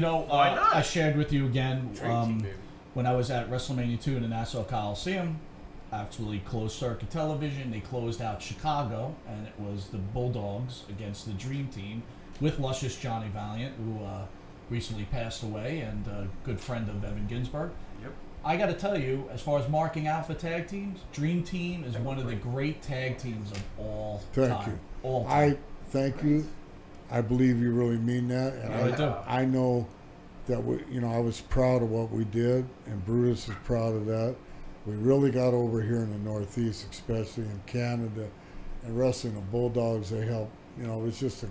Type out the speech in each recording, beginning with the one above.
Why not? I shared with you again Team, when I was at WrestleMania 2 in the Nassau Coliseum. Actually, closed circuit television. They closed out Chicago, and it was the Bulldogs against the Dream Team with luscious Johnny Valiant, who recently passed away, and a good friend of Evan Ginsberg. Yep. I got to tell you, as far as marking out for tag teams, Dream Team is one of the great tag teams of all time. Thank you. All time. Thank you. I believe you really mean that, and I do. I know that I was proud of what we did, and Brutus is proud of that. We really got over here in the Northeast, especially in Canada, and wrestling the Bulldogs. They helped. It's just a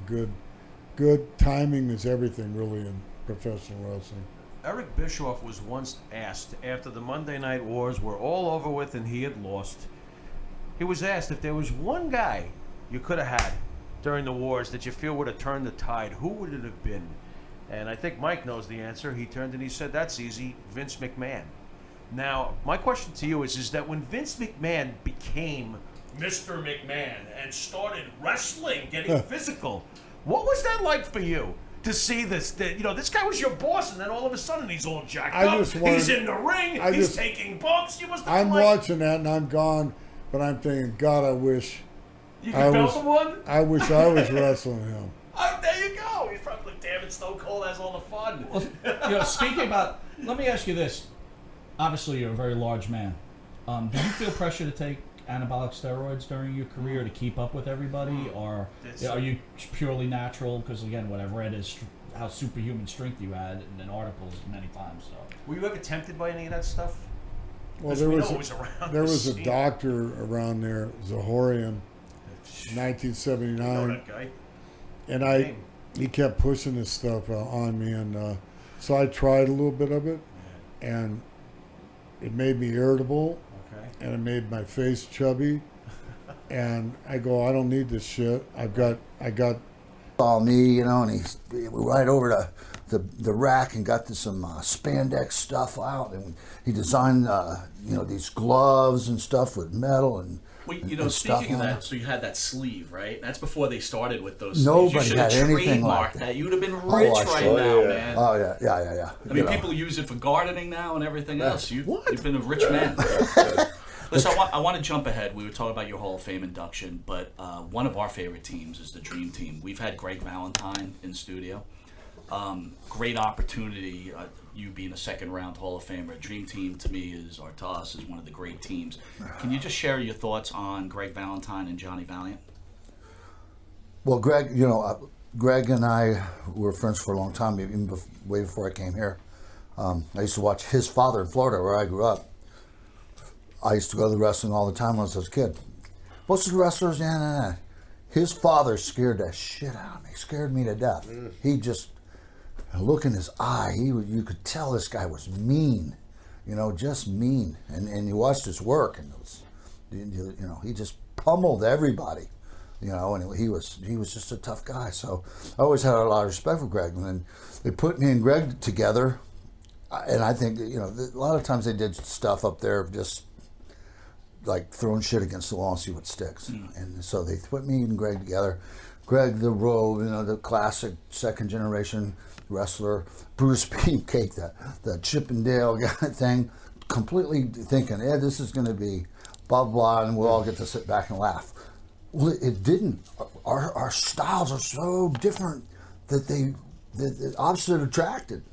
good timing is everything really in professional wrestling. Eric Bischoff was once asked, after the Monday Night Wars were all over with and he had lost, he was asked if there was one guy you could have had during the wars that you feel would have turned the tide, who would it have been? And I think Mike knows the answer. He turned and he said, that's easy, Vince McMahon. Now, my question to you is that when Vince McMahon became Mr. McMahon and started wrestling, getting physical, what was that like for you? To see this, this guy was your boss, and then all of a sudden he's all jacked up. He's in the ring. He's taking bumps. You must have watching that, and I'm gone, but I'm thinking, God, I wish you could belt him one. I wish I was wrestling him. Oh, there you go. He's probably like, damn it, Stone Cold has all the fun. Well, speaking about, let me ask you this. Obviously, you're a very large man. Do you feel pressure to take anabolic steroids during your career to keep up with everybody, or are you purely natural? Because again, what I've read is how superhuman strength you had in articles many times. So, were you ever tempted by any of that stuff? Well, there was a doctor around there, Zahorian, 1979, you know that guy. And he kept pushing this stuff on me, and so I tried a little bit of it, and it made me irritable. And it made my face chubby, and I go, I don't need this shit. I got. Saw me, and we right over to the rack and got some spandex stuff out, and he designed these gloves and stuff with metal and. Well, speaking of that, so you had that sleeve, right? That's before they started with those sleeves. Nobody had anything like that. You would have been rich now, man. Oh, yeah. I mean, people use it for gardening now and everything else. You've been a rich man. Listen, I want to jump ahead. We were talking about your Hall of Fame induction, but one of our favorite teams is the Dream Team. We've had Greg Valentine in studio. Great opportunity, you being a second-round Hall of Famer. Dream Team, to me, is one of the great teams. Can you just share your thoughts on Greg Valentine and Johnny Valiant? Well, Greg, Greg and I were friends for a long time, even way before I came here. I used to watch his father in Florida, where I grew up. I used to go to the wrestling all the time when I was a kid. Most of the wrestlers, his father scared the shit out of me. Scared me to death. He just, look in his eye, you could tell this guy was mean, just mean. And you watched his work, and it was, he just pummeled everybody, and he was just a tough guy. So I always had a lot of respect for Greg. And then they put me and Greg together, and I think, a lot of times they did stuff up there just like throwing shit against the wall and see what sticks. And so they put me and Greg together. Greg, the Rogue, the classic second generation wrestler, Brutus Beefcake, the Chippendale guy thing, completely thinking, this is going to be blah, blah, and we'll all get to sit back and laugh. Well, it didn't. Our styles are so different that the opposite attracted.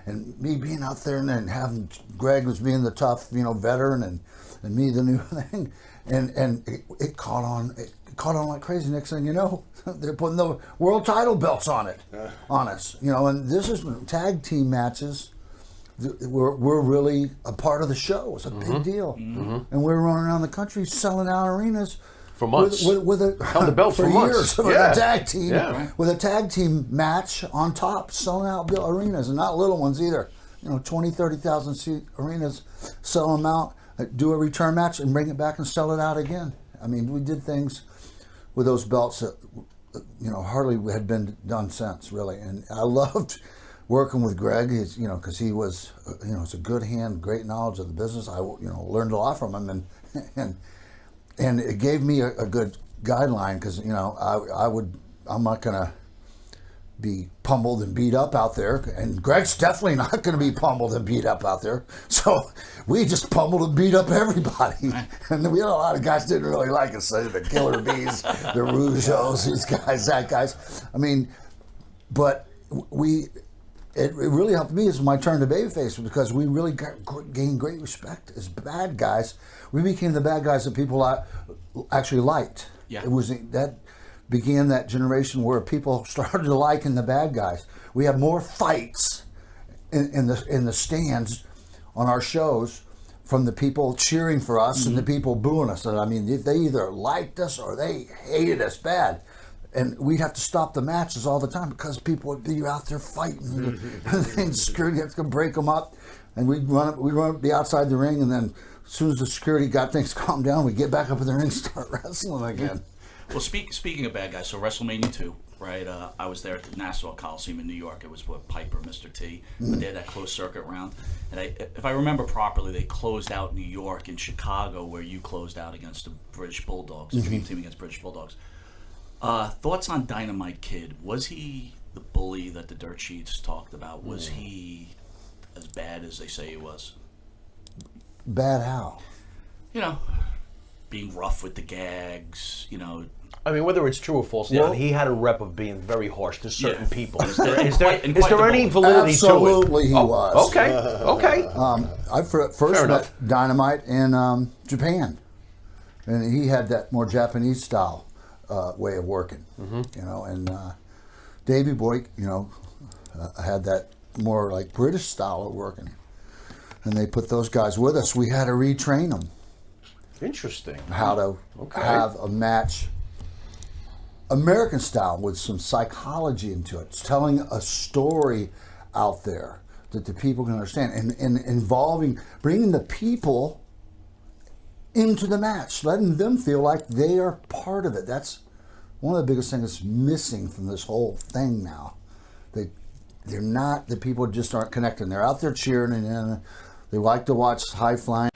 And me being out there and then having Greg was being the tough, veteran, and me the new thing, and it caught on. It caught on like crazy. Next thing you know, they're putting the world title belts on us. And this is tag team matches. We're really a part of the show. It's a big deal, and we're running around the country selling out arenas. For months. With held the belt for years months. With a tag team, with a tag team match on top, selling out arenas, and not little ones either. 20, 30,000 seat arenas, sell them out, do a return match, and bring it back and sell it out again. I mean, we did things with those belts that hardly had been done since, really. And I loved working with Greg, because he was, it's a good hand, great knowledge of the business. I, learned a lot from him, and it gave me a good guideline, because I'm not gonna be pummeled and beat up out there, and Greg's definitely not going to be pummeled and beat up out there. So we just pummeled and beat up everybody, and we had a lot of guys didn't really like us. The Killer Bees, the Rougeos, these guys, that guys. I mean, but it really helped me as my turn to babyface because we really gained great respect as bad guys. We became the bad guys that people actually liked. Yeah. It was that began that generation where people started liking the bad guys. We had more fights in the stands on our shows from the people cheering for us and the people booing us. And I mean, they either liked us or they hated us bad. And we'd have to stop the matches all the time because people would be out there fighting, and security had to break them up. And we'd be outside the ring, and then as soon as the security got things calmed down, we'd get back up in the ring and start wrestling again. Well, speaking of bad guys, so WrestleMania 2, right? I was there at the Nassau Coliseum in New York. It was with Piper, Mr. T. But they had that closed circuit round. And if I remember properly, they closed out New York and Chicago, where you closed out against the British Bulldogs, the Dream Team against British Bulldogs. Thoughts on Dynamite Kid? Was he the bully that the dirt sheets talked about? Was he as bad as they say he was? Bad how? You know, being rough with the gags, you know. I mean, whether it's true or false, Yeah. he had a rep of being very harsh to certain Yeah. people. Is And there quite any the validity Absolutely to it? he was. Okay. I first Fair met enough. Dynamite in Japan, and he had that more Japanese style way of working, you know. And Davey Boy, you know, had that more like British style of working. And they put those guys with us. We had to retrain them Interesting. how to have a match American style with some psychology into it. It's telling a story out there that the people can understand, and involving, bringing the people into the match, letting them feel like they are part of it. That's one of the biggest things that's missing from this whole thing now. They're not, the people just aren't connecting. They're out there cheering, and they like to watch high flying